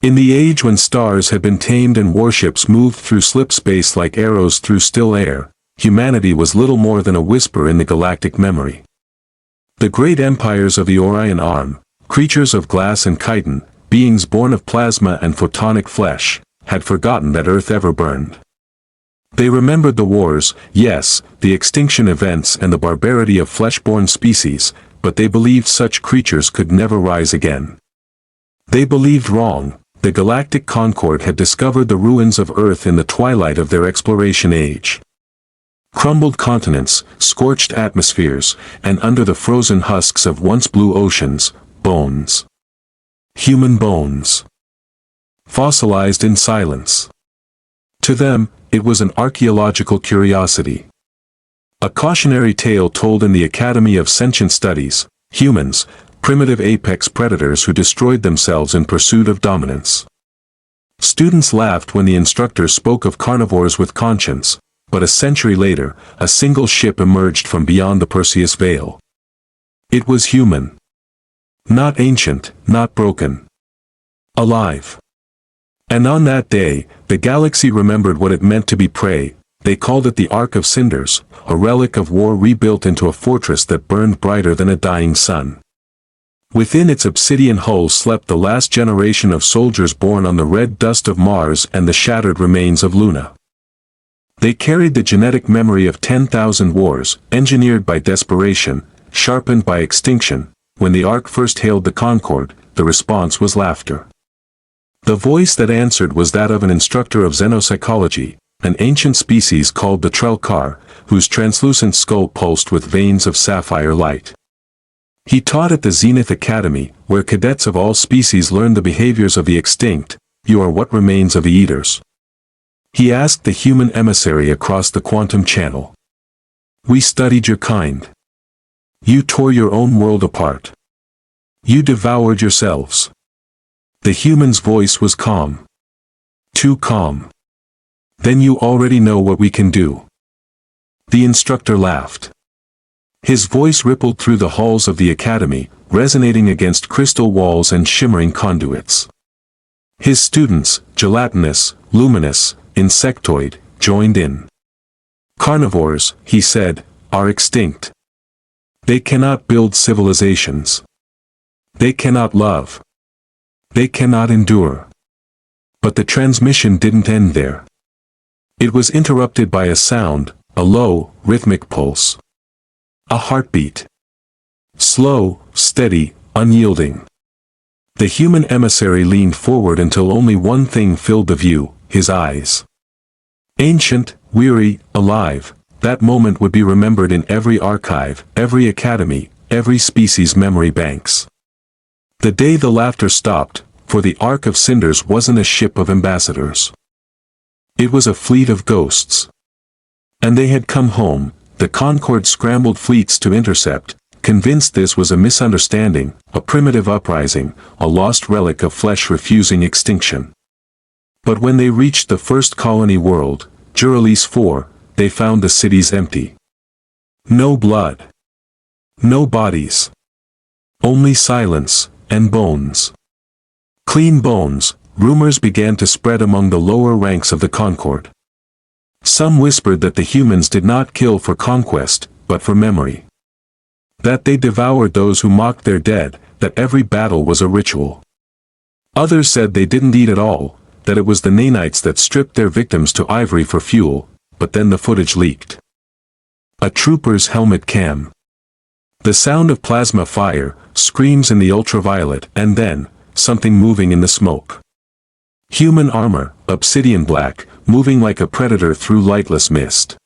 In the age when stars had been tamed and warships moved through slip space like arrows through still air, humanity was little more than a whisper in the galactic memory. The great empires of the Orion Arm, creatures of glass and chitin, beings born of plasma and photonic flesh, had forgotten that Earth ever burned. They remembered the wars, yes, the extinction events and the barbarity of flesh-born species, but they believed such creatures could never rise again. They believed wrong. The Galactic Concord had discovered the ruins of Earth in the twilight of their exploration age. Crumbled continents, scorched atmospheres, and under the frozen husks of once blue oceans, bones. Human bones. Fossilized in silence. To them, it was an archaeological curiosity. A cautionary tale told in the Academy of Sentient Studies, humans, primitive apex predators who destroyed themselves in pursuit of dominance. Students laughed when the instructor spoke of carnivores with conscience, but a century later, a single ship emerged from beyond the Perseus Veil. It was human. Not ancient, not broken. Alive. And on that day, the galaxy remembered what it meant to be prey. They called it the Ark of Cinders, a relic of war rebuilt into a fortress that burned brighter than a dying sun. Within its obsidian hull slept the last generation of soldiers born on the red dust of Mars and the shattered remains of Luna. They carried the genetic memory of 10,000 wars, engineered by desperation, sharpened by extinction. When the Ark first hailed the Concorde, the response was laughter. The voice that answered was that of an instructor of xenopsychology, an ancient species called the Trelkar, whose translucent skull pulsed with veins of sapphire light. He taught at the Zenith Academy, where cadets of all species learned the behaviors of the extinct. You are what remains of the eaters. He asked the human emissary across the quantum channel. We studied your kind. You tore your own world apart. You devoured yourselves. The human's voice was calm. Too calm. Then you already know what we can do. The instructor laughed. His voice rippled through the halls of the academy, resonating against crystal walls and shimmering conduits. His students, gelatinous, luminous, insectoid, joined in. Carnivores, he said, are extinct. They cannot build civilizations. They cannot love. They cannot endure. But the transmission didn't end there. It was interrupted by a sound, a low, rhythmic pulse. A heartbeat. Slow, steady, unyielding. The human emissary leaned forward until only one thing filled the view, his eyes. Ancient, weary, alive, that moment would be remembered in every archive, every academy, every species' memory banks. The day the laughter stopped, for the Ark of Cinders wasn't a ship of ambassadors. It was a fleet of ghosts. And they had come home. The Concorde scrambled fleets to intercept, convinced this was a misunderstanding, a primitive uprising, a lost relic of flesh refusing extinction. But when they reached the first colony world, Juralis 4, they found the cities empty. No blood. No bodies. Only silence, and bones. Clean bones. Rumors began to spread among the lower ranks of the Concorde. Some whispered that the humans did not kill for conquest, but for memory. That they devoured those who mocked their dead, that every battle was a ritual. Others said they didn't eat at all, that it was the nanites that stripped their victims to ivory for fuel, but then the footage leaked. A trooper's helmet cam. The sound of plasma fire, screams in the ultraviolet, and then, something moving in the smoke. Human armor, obsidian black, moving like a predator through lightless mist.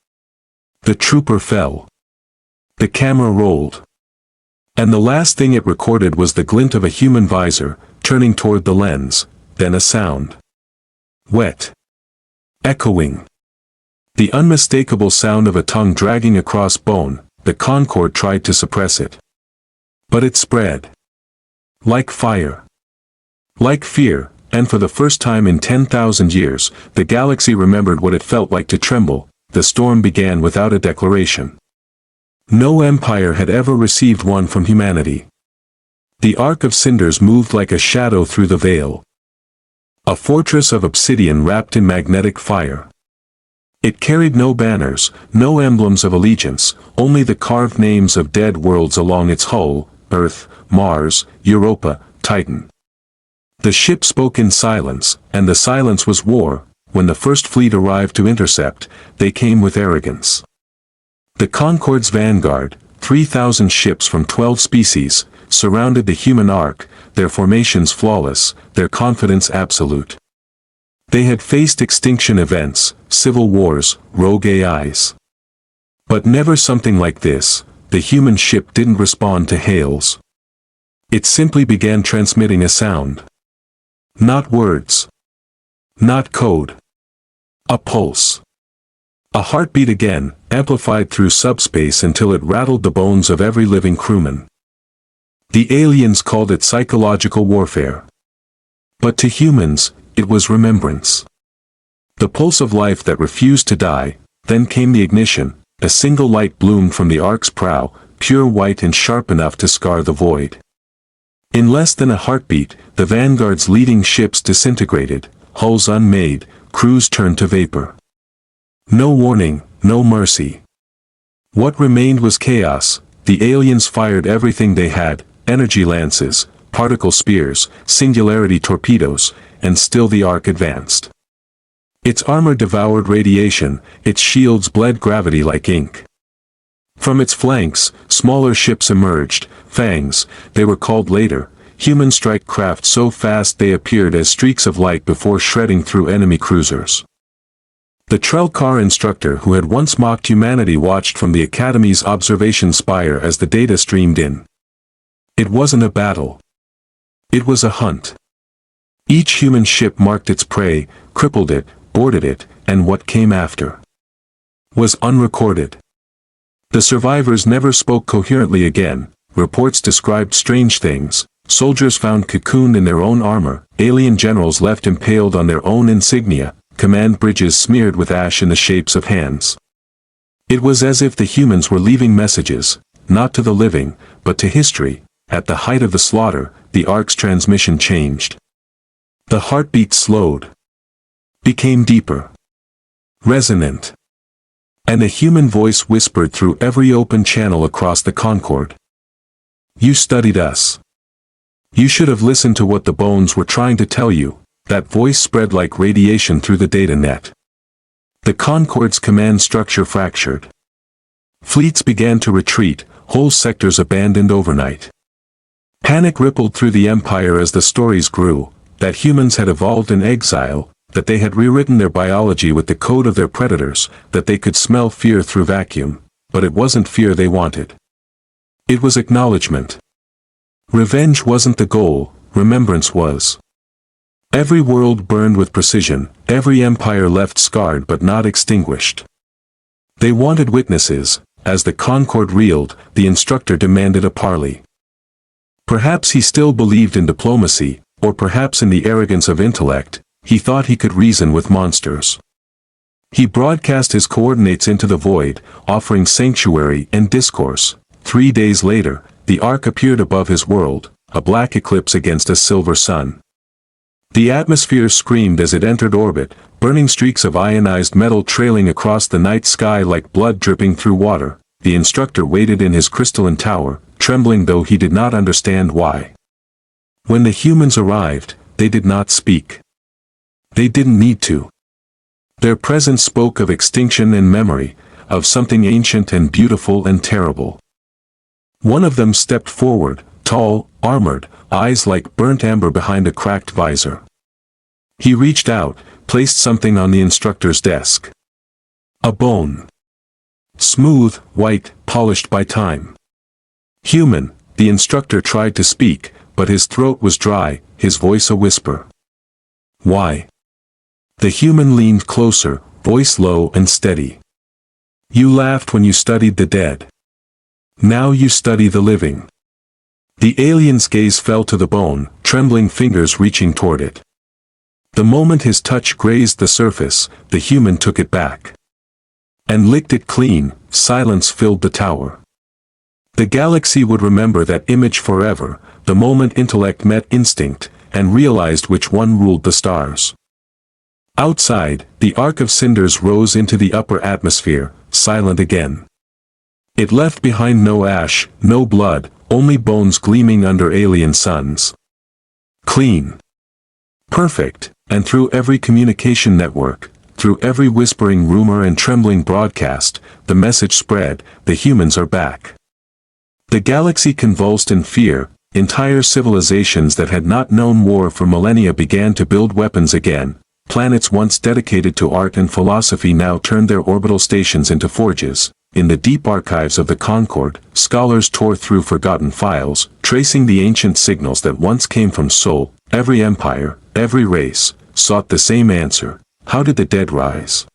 The trooper fell. The camera rolled. And the last thing it recorded was the glint of a human visor, turning toward the lens, then a sound. Wet. Echoing. The unmistakable sound of a tongue dragging across bone. The Concorde tried to suppress it. But it spread. Like fire. Like fear. And for the first time in 10,000 years, the galaxy remembered what it felt like to tremble. The storm began without a declaration. No empire had ever received one from humanity. The Ark of Cinders moved like a shadow through the veil. A fortress of obsidian wrapped in magnetic fire. It carried no banners, no emblems of allegiance, only the carved names of dead worlds along its hull: Earth, Mars, Europa, Titan. The ship spoke in silence, and the silence was war. When the first fleet arrived to intercept, they came with arrogance. The Concorde's vanguard, 3,000 ships from 12 species, surrounded the human ark, their formations flawless, their confidence absolute. They had faced extinction events, civil wars, rogue AIs. But never something like this. The human ship didn't respond to hails. It simply began transmitting a sound. Not words. Not code. A pulse. A heartbeat again, amplified through subspace until it rattled the bones of every living crewman. The aliens called it psychological warfare. But to humans, it was remembrance. The pulse of life that refused to die. Then came the ignition. A single light bloomed from the Ark's prow, pure white and sharp enough to scar the void. In less than a heartbeat, the Vanguard's leading ships disintegrated, hulls unmade, crews turned to vapor. No warning, no mercy. What remained was chaos. The aliens fired everything they had: energy lances, particle spears, singularity torpedoes, and still the Ark advanced. Its armor devoured radiation, its shields bled gravity like ink. From its flanks, smaller ships emerged, fangs, they were called later, human strike craft so fast they appeared as streaks of light before shredding through enemy cruisers. The Trelkar instructor who had once mocked humanity watched from the Academy's observation spire as the data streamed in. It wasn't a battle. It was a hunt. Each human ship marked its prey, crippled it, boarded it, and what came after was unrecorded. The survivors never spoke coherently again. Reports described strange things: soldiers found cocooned in their own armor, alien generals left impaled on their own insignia, command bridges smeared with ash in the shapes of hands. It was as if the humans were leaving messages, not to the living, but to history. At the height of the slaughter, the Ark's transmission changed. The heartbeat slowed, became deeper, resonant, and a human voice whispered through every open channel across the Concorde. You studied us. You should have listened to what the bones were trying to tell you. That voice spread like radiation through the data net. The Concorde's command structure fractured. Fleets began to retreat, whole sectors abandoned overnight. Panic rippled through the Empire as the stories grew, that humans had evolved in exile, that they had rewritten their biology with the code of their predators, that they could smell fear through vacuum, but it wasn't fear they wanted. It was acknowledgement. Revenge wasn't the goal, remembrance was. Every world burned with precision, every empire left scarred but not extinguished. They wanted witnesses. As the Concorde reeled, the instructor demanded a parley. Perhaps he still believed in diplomacy, or perhaps in the arrogance of intellect, he thought he could reason with monsters. He broadcast his coordinates into the void, offering sanctuary and discourse. 3 days later, the Ark appeared above his world, a black eclipse against a silver sun. The atmosphere screamed as it entered orbit, burning streaks of ionized metal trailing across the night sky like blood dripping through water. The instructor waited in his crystalline tower, trembling though he did not understand why. When the humans arrived, they did not speak. They didn't need to. Their presence spoke of extinction and memory, of something ancient and beautiful and terrible. One of them stepped forward, tall, armored, eyes like burnt amber behind a cracked visor. He reached out, placed something on the instructor's desk. A bone. Smooth, white, polished by time. Human, the instructor tried to speak, but his throat was dry, his voice a whisper. Why? The human leaned closer, voice low and steady. You laughed when you studied the dead. Now you study the living. The alien's gaze fell to the bone, trembling fingers reaching toward it. The moment his touch grazed the surface, the human took it back. And licked it clean. Silence filled the tower. The galaxy would remember that image forever, the moment intellect met instinct, and realized which one ruled the stars. Outside, the Ark of Cinders rose into the upper atmosphere, silent again. It left behind no ash, no blood, only bones gleaming under alien suns. Clean. Perfect, and through every communication network, through every whispering rumor and trembling broadcast, the message spread: the humans are back. The galaxy convulsed in fear. Entire civilizations that had not known war for millennia began to build weapons again. Planets once dedicated to art and philosophy now turned their orbital stations into forges. In the deep archives of the Concord, scholars tore through forgotten files, tracing the ancient signals that once came from Sol. Every empire, every race, sought the same answer: how did the dead rise?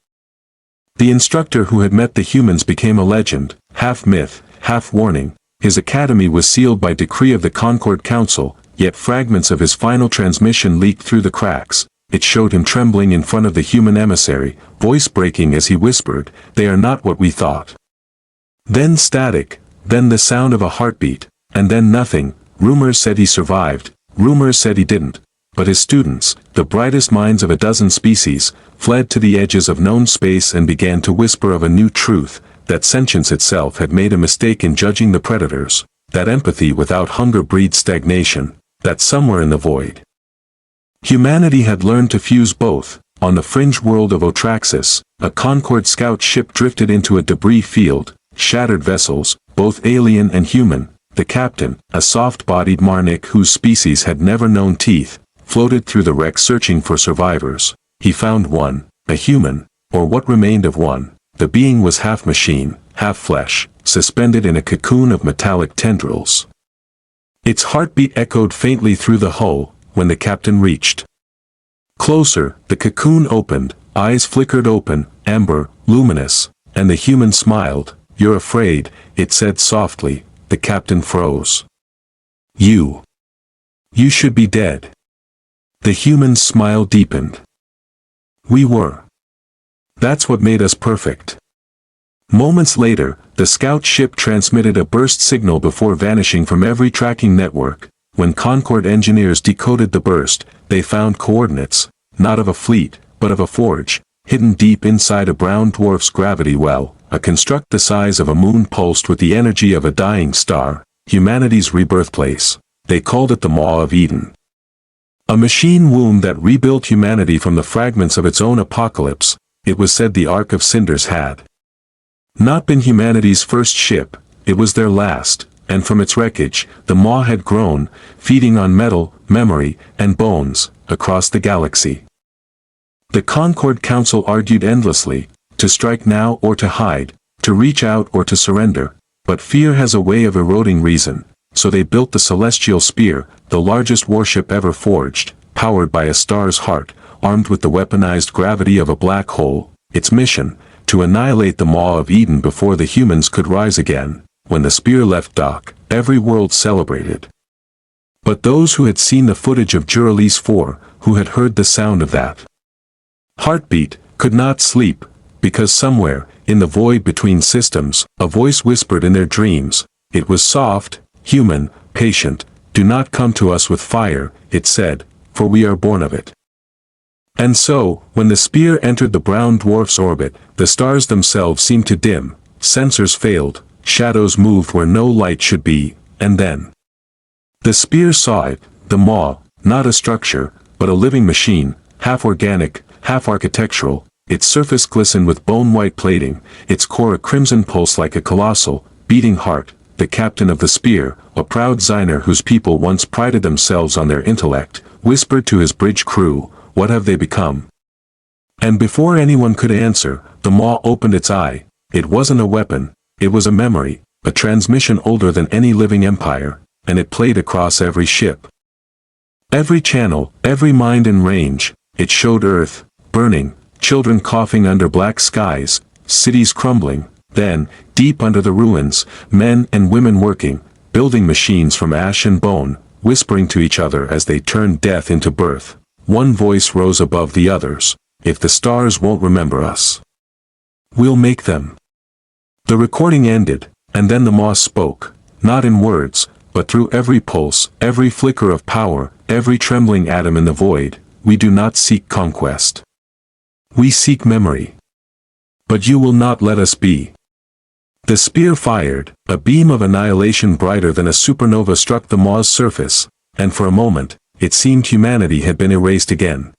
The instructor who had met the humans became a legend, half myth, half warning. His academy was sealed by decree of the Concord Council, yet fragments of his final transmission leaked through the cracks. It showed him trembling in front of the human emissary, voice breaking as he whispered, "They are not what we thought." Then static, then the sound of a heartbeat, and then nothing. Rumors said he survived, rumors said he didn't. But his students, the brightest minds of a dozen species, fled to the edges of known space and began to whisper of a new truth, that sentience itself had made a mistake in judging the predators, that empathy without hunger breeds stagnation, that somewhere in the void, humanity had learned to fuse both. On the fringe world of Otraxis, a Concord scout ship drifted into a debris field, shattered vessels, both alien and human. The captain, a soft-bodied Marnik whose species had never known teeth, floated through the wreck searching for survivors. He found one, a human, or what remained of one. The being was half machine, half flesh, suspended in a cocoon of metallic tendrils. Its heartbeat echoed faintly through the hull. When the captain reached closer, the cocoon opened, eyes flickered open, amber, luminous, and the human smiled. "You're afraid," it said softly. The captain froze. You should be dead." The human's smile deepened. "We were. That's what made us perfect." Moments later, the scout ship transmitted a burst signal before vanishing from every tracking network. When Concord engineers decoded the burst, they found coordinates, not of a fleet, but of a forge, hidden deep inside a brown dwarf's gravity well, a construct the size of a moon pulsed with the energy of a dying star, humanity's rebirth place. They called it the Maw of Eden. A machine womb that rebuilt humanity from the fragments of its own apocalypse. It was said the Ark of Cinders had not been humanity's first ship, it was their last, and from its wreckage, the maw had grown, feeding on metal, memory, and bones, across the galaxy. The Concord Council argued endlessly, to strike now or to hide, to reach out or to surrender, but fear has a way of eroding reason, so they built the Celestial Spear, the largest warship ever forged, powered by a star's heart, armed with the weaponized gravity of a black hole. Its mission, to annihilate the Maw of Eden before the humans could rise again. When the spear left dock, every world celebrated. But those who had seen the footage of Juralis 4, who had heard the sound of that heartbeat, could not sleep, because somewhere, in the void between systems, a voice whispered in their dreams. It was soft, human, patient. "Do not come to us with fire," it said, "for we are born of it." And so, when the spear entered the brown dwarf's orbit, the stars themselves seemed to dim, sensors failed, shadows moved where no light should be, and then the spear saw it, the maw, not a structure, but a living machine, half organic, half architectural. Its surface glistened with bone-white plating, its core a crimson pulse like a colossal, beating heart. The captain of the spear, a proud Ziner whose people once prided themselves on their intellect, whispered to his bridge crew, "What have they become?" And before anyone could answer, the maw opened its eye. It wasn't a weapon, it was a memory, a transmission older than any living empire, and it played across every ship. Every channel, every mind in range. It showed Earth, burning, children coughing under black skies, cities crumbling, then, deep under the ruins, men and women working, building machines from ash and bone, whispering to each other as they turned death into birth. One voice rose above the others: "If the stars won't remember us, we'll make them." The recording ended, and then the maw spoke, not in words, but through every pulse, every flicker of power, every trembling atom in the void, we do not seek conquest. We seek memory. But you will not let us be. The spear fired, a beam of annihilation brighter than a supernova struck the Maw's surface, and for a moment, it seemed humanity had been erased again.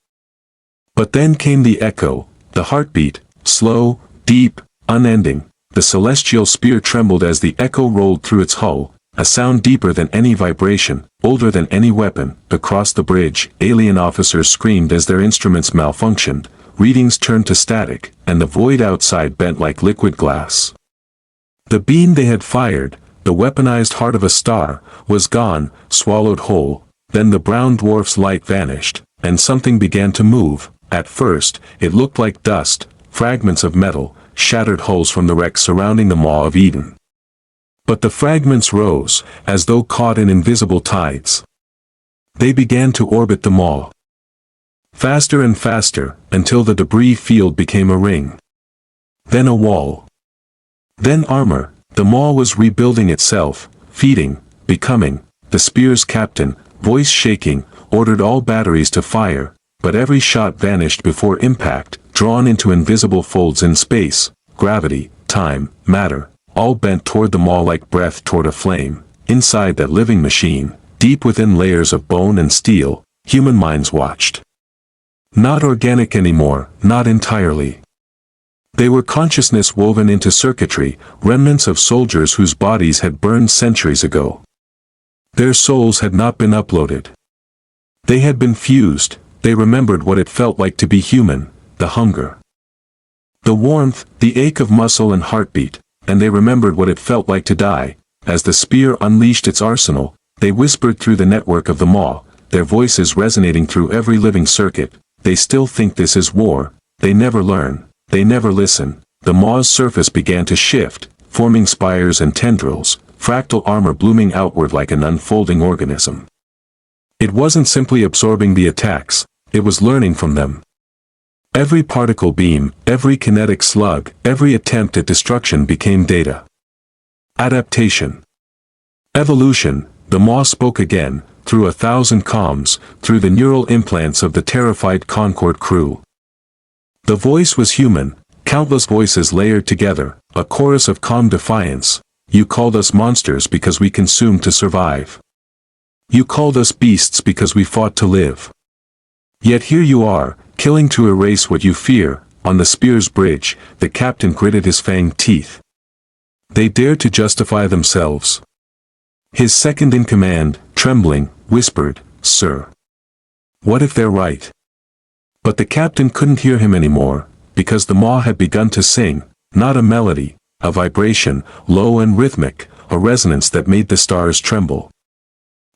But then came the echo, the heartbeat, slow, deep, unending. The celestial spear trembled as the echo rolled through its hull, a sound deeper than any vibration, older than any weapon. Across the bridge, alien officers screamed as their instruments malfunctioned, readings turned to static, and the void outside bent like liquid glass. The beam they had fired, the weaponized heart of a star, was gone, swallowed whole. Then the brown dwarf's light vanished, and something began to move. At first, it looked like dust, fragments of metal, shattered hulls from the wreck surrounding the Maw of Eden. But the fragments rose, as though caught in invisible tides. They began to orbit the Maw. Faster and faster, until the debris field became a ring. Then a wall. Then armor. The Maw was rebuilding itself, feeding, becoming. The spear's captain, voice shaking, ordered all batteries to fire, but every shot vanished before impact, drawn into invisible folds in space. Gravity, time, matter, all bent toward the Maw like breath toward a flame. Inside that living machine, deep within layers of bone and steel, human minds watched. Not organic anymore, not entirely. They were consciousness woven into circuitry, remnants of soldiers whose bodies had burned centuries ago. Their souls had not been uploaded. They had been fused. They remembered what it felt like to be human, the hunger, the warmth, the ache of muscle and heartbeat, and they remembered what it felt like to die. As the spear unleashed its arsenal, they whispered through the network of the Maw, their voices resonating through every living circuit. They still think this is war. They never learn. They never listen. The Maw's surface began to shift, forming spires and tendrils, fractal armor blooming outward like an unfolding organism. It wasn't simply absorbing the attacks, it was learning from them. Every particle beam, every kinetic slug, every attempt at destruction became data. Adaptation. Evolution. The Maw spoke again, through 1,000 comms, through the neural implants of the terrified Concorde crew. The voice was human, countless voices layered together, a chorus of calm defiance. You called us monsters because we consumed to survive. You called us beasts because we fought to live. Yet here you are, killing to erase what you fear. On the spear's bridge, the captain gritted his fanged teeth. They dared to justify themselves. His second in command, trembling, whispered, "Sir, what if they're right?" But the captain couldn't hear him anymore, because the Maw had begun to sing, not a melody, a vibration, low and rhythmic, a resonance that made the stars tremble.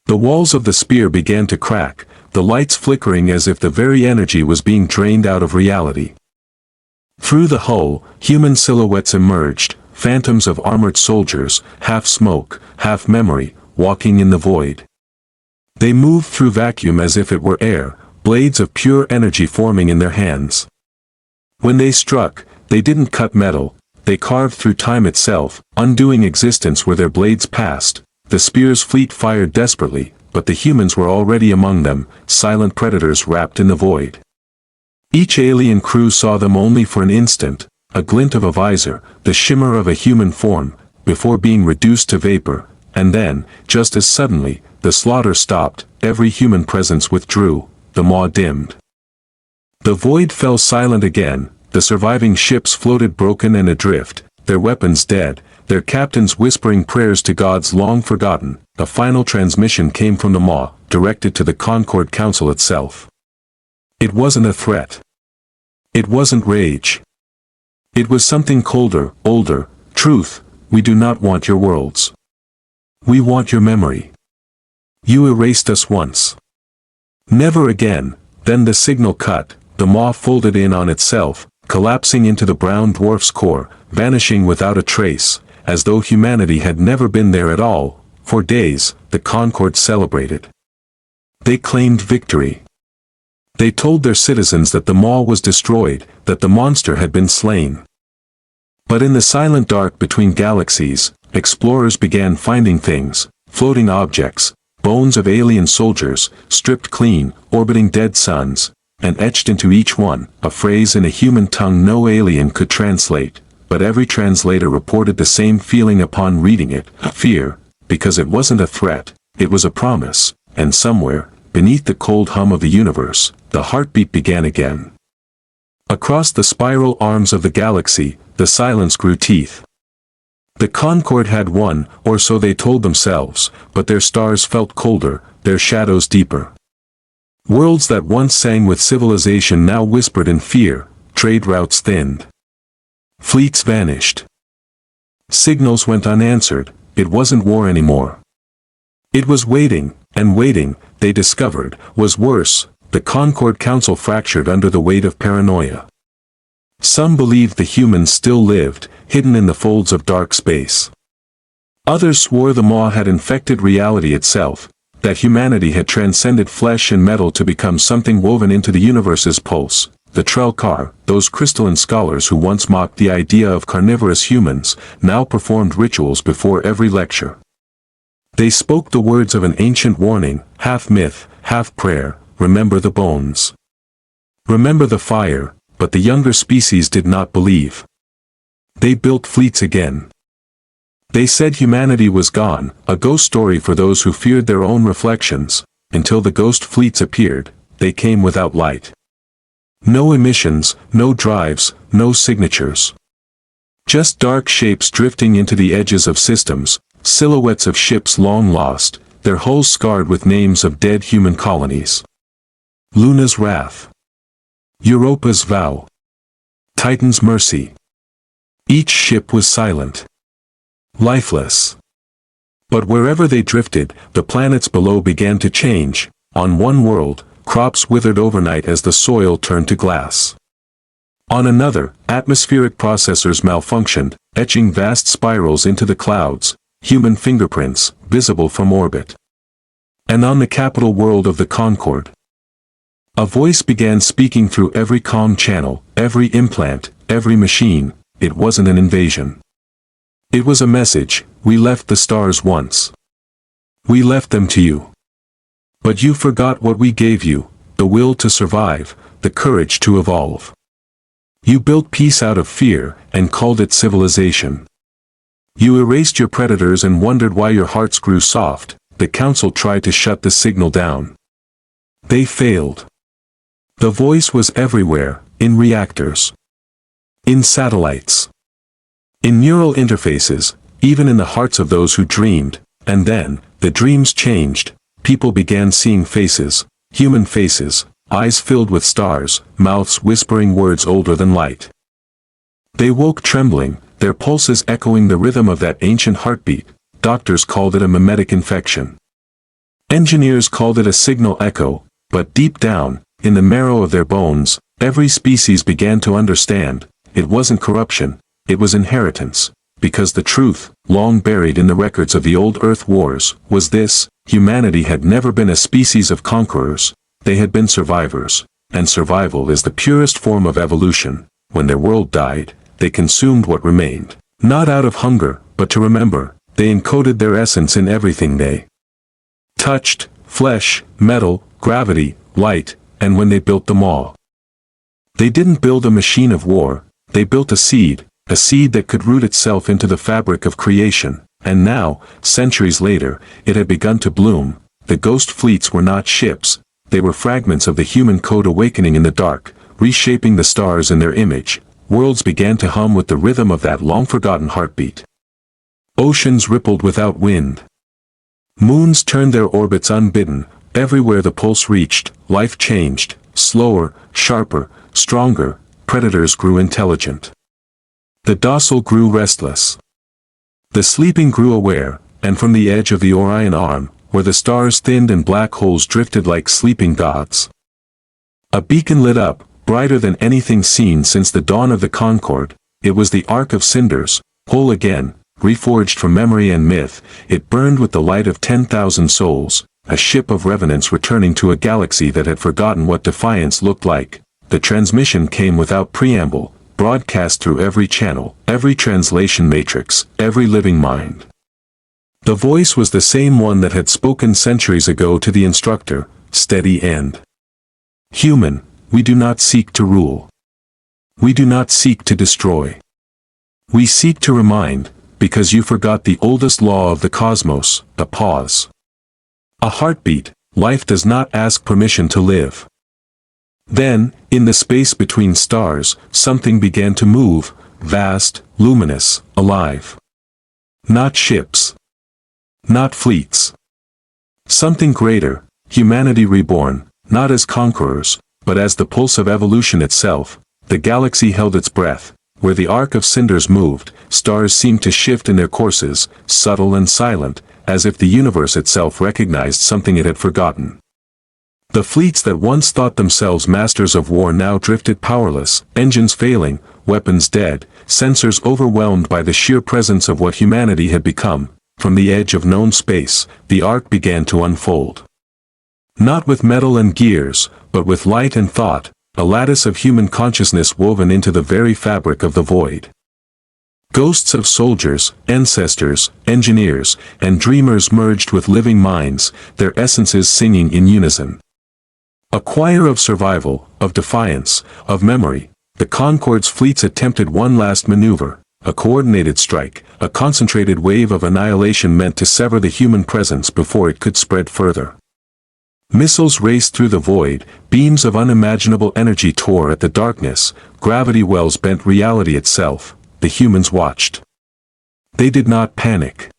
The walls of the spear began to crack, the lights flickering as if the very energy was being drained out of reality. Through the hull, human silhouettes emerged, phantoms of armored soldiers, half smoke, half memory, walking in the void. They moved through vacuum as if it were air, blades of pure energy forming in their hands. When they struck, they didn't cut metal, they carved through time itself, undoing existence where their blades passed. The spear's fleet fired desperately, but the humans were already among them, silent predators wrapped in the void. Each alien crew saw them only for an instant, a glint of a visor, the shimmer of a human form, before being reduced to vapor, and then, just as suddenly, the slaughter stopped, every human presence withdrew. The Maw dimmed. The void fell silent again, the surviving ships floated broken and adrift, their weapons dead, their captains whispering prayers to gods long forgotten. A final transmission came from the Maw, directed to the Concorde Council itself. It wasn't a threat. It wasn't rage. It was something colder, older. Truth, we do not want your worlds. We want your memory. You erased us once. Never again. Then the signal cut, the Maw folded in on itself, collapsing into the brown dwarf's core, vanishing without a trace, as though humanity had never been there at all. For days, the Concorde celebrated. They claimed victory. They told their citizens that the Maw was destroyed, that the monster had been slain. But in the silent dark between galaxies, explorers began finding things, floating objects, bones of alien soldiers, stripped clean, orbiting dead suns, and etched into each one, a phrase in a human tongue no alien could translate, but every translator reported the same feeling upon reading it, fear, because it wasn't a threat, it was a promise, and somewhere, beneath the cold hum of the universe, the heartbeat began again. Across the spiral arms of the galaxy, the silence grew teeth. The Concorde had won, or so they told themselves, but their stars felt colder, their shadows deeper. Worlds that once sang with civilization now whispered in fear, trade routes thinned. Fleets vanished. Signals went unanswered, it wasn't war anymore. It was waiting, and waiting, they discovered, was worse. The Concorde Council fractured under the weight of paranoia. Some believed the humans still lived, hidden in the folds of dark space. Others swore the maw had infected reality itself, that humanity had transcended flesh and metal to become something woven into the universe's pulse. The Trelkar, those crystalline scholars who once mocked the idea of carnivorous humans, now performed rituals before every lecture. They spoke the words of an ancient warning, half myth, half prayer, remember the bones. Remember the fire, but the younger species did not believe. They built fleets again. They said humanity was gone, a ghost story for those who feared their own reflections, until the ghost fleets appeared, they came without light. No emissions, no drives, no signatures. Just dark shapes drifting into the edges of systems, silhouettes of ships long lost, their hulls scarred with names of dead human colonies. Luna's wrath. Europa's vow. Titan's mercy. Each ship was silent. Lifeless. But wherever they drifted, the planets below began to change. On one world, crops withered overnight as the soil turned to glass. On another, atmospheric processors malfunctioned, etching vast spirals into the clouds, human fingerprints, visible from orbit. And on the capital world of the Concorde, a voice began speaking through every comm channel, every implant, every machine. It wasn't an invasion. It was a message: we left the stars once. We left them to you. But you forgot what we gave you, the will to survive, the courage to evolve. You built peace out of fear, and called it civilization. You erased your predators and wondered why your hearts grew soft. The council tried to shut the signal down. They failed. The voice was everywhere, in reactors, in satellites, in neural interfaces, even in the hearts of those who dreamed. And then, the dreams changed. People began seeing faces, human faces, eyes filled with stars, mouths whispering words older than light. They woke trembling, their pulses echoing the rhythm of that ancient heartbeat. Doctors called it a mimetic infection. Engineers called it a signal echo, but deep down, in the marrow of their bones, every species began to understand, it wasn't corruption, it was inheritance, because the truth, long buried in the records of the old Earth wars, was this: humanity had never been a species of conquerors, they had been survivors, and survival is the purest form of evolution. When their world died, they consumed what remained, not out of hunger, but to remember. They encoded their essence in everything they touched: flesh, metal, gravity, light. And when they built them all, they didn't build a machine of war, they built a seed that could root itself into the fabric of creation. And now, centuries later, it had begun to bloom. The ghost fleets were not ships, they were fragments of the human code awakening in the dark, reshaping the stars in their image. Worlds began to hum with the rhythm of that long-forgotten heartbeat. Oceans rippled without wind. Moons turned their orbits unbidden. Everywhere the pulse reached, life changed, slower, sharper, stronger. Predators grew intelligent. The docile grew restless. The sleeping grew aware, and from the edge of the Orion arm, where the stars thinned and black holes drifted like sleeping gods, a beacon lit up, brighter than anything seen since the dawn of the Concorde. It was the Ark of Cinders, whole again, reforged from memory and myth. It burned with the light of 10,000 souls. A ship of revenants returning to a galaxy that had forgotten what defiance looked like. The transmission came without preamble, broadcast through every channel, every translation matrix, every living mind. The voice was the same one that had spoken centuries ago to the instructor, steady and human. We do not seek to rule. We do not seek to destroy. We seek to remind, because you forgot the oldest law of the cosmos, a pause. A heartbeat. Life does not ask permission to live. Then, in the space between stars, something began to move, vast, luminous, alive. Not ships. Not fleets. Something greater, humanity reborn, not as conquerors, but as the pulse of evolution itself. The galaxy held its breath. Where the Ark of Cinders moved, stars seemed to shift in their courses, subtle and silent, as if the universe itself recognized something it had forgotten. The fleets that once thought themselves masters of war now drifted powerless, engines failing, weapons dead, sensors overwhelmed by the sheer presence of what humanity had become. From the edge of known space, the Ark began to unfold. Not with metal and gears, but with light and thought, a lattice of human consciousness woven into the very fabric of the void. Ghosts of soldiers, ancestors, engineers, and dreamers merged with living minds, their essences singing in unison. A choir of survival, of defiance, of memory. The Concorde's fleets attempted one last maneuver, a coordinated strike, a concentrated wave of annihilation meant to sever the human presence before it could spread further. Missiles raced through the void, beams of unimaginable energy tore at the darkness, gravity wells bent reality itself. The humans watched. They did not panic.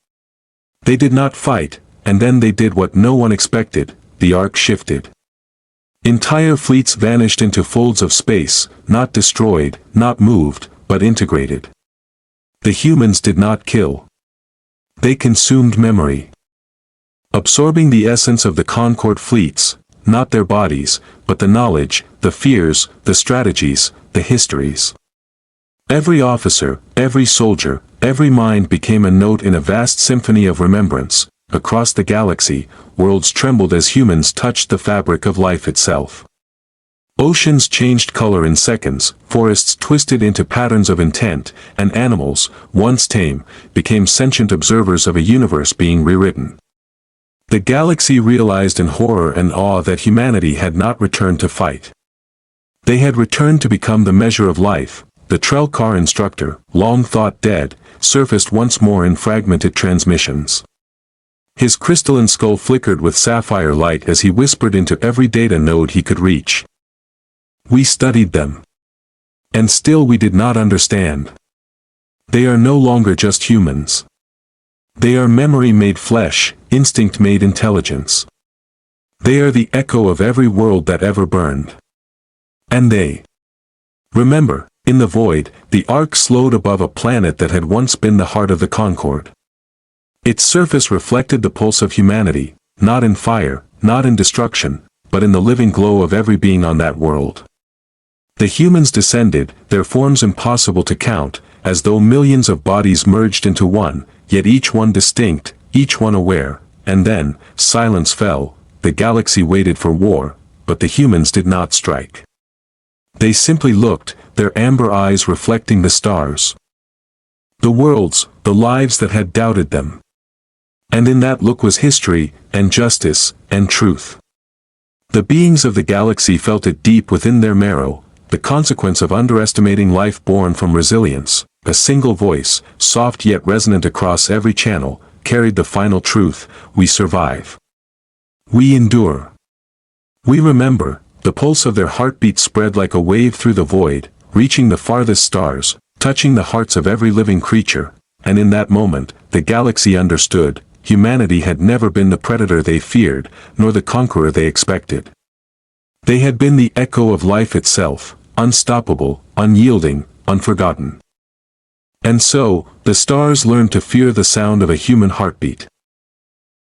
They did not fight, and then they did what no one expected. The Ark shifted. Entire fleets vanished into folds of space, not destroyed, not moved, but integrated. The humans did not kill. They consumed memory. Absorbing the essence of the Concorde fleets, not their bodies, but the knowledge, the fears, the strategies, the histories. Every officer, every soldier, every mind became a note in a vast symphony of remembrance. Across the galaxy, worlds trembled as humans touched the fabric of life itself. Oceans changed color in seconds, forests twisted into patterns of intent, and animals, once tame, became sentient observers of a universe being rewritten. The galaxy realized in horror and awe that humanity had not returned to fight. They had returned to become the measure of life. The Trelkar instructor, long thought dead, surfaced once more in fragmented transmissions. His crystalline skull flickered with sapphire light as he whispered into every data node he could reach. We studied them. And still we did not understand. They are no longer just humans. They are memory made flesh, instinct made intelligence. They are the echo of every world that ever burned. And they. Remember, in the void, the Ark slowed above a planet that had once been the heart of the Concorde. Its surface reflected the pulse of humanity, not in fire, not in destruction, but in the living glow of every being on that world. The humans descended, their forms impossible to count, as though millions of bodies merged into one, yet each one distinct, each one aware, and then, silence fell. The galaxy waited for war, but the humans did not strike. They simply looked, their amber eyes reflecting the stars. The worlds, the lives that had doubted them. And in that look was history, and justice, and truth. The beings of the galaxy felt it deep within their marrow, the consequence of underestimating life born from resilience. A single voice, soft yet resonant across every channel, carried the final truth: we survive. We endure. We remember. The pulse of their heartbeat spread like a wave through the void, reaching the farthest stars, touching the hearts of every living creature, and in that moment, the galaxy understood, humanity had never been the predator they feared, nor the conqueror they expected. They had been the echo of life itself, unstoppable, unyielding, unforgotten. And so, the stars learned to fear the sound of a human heartbeat.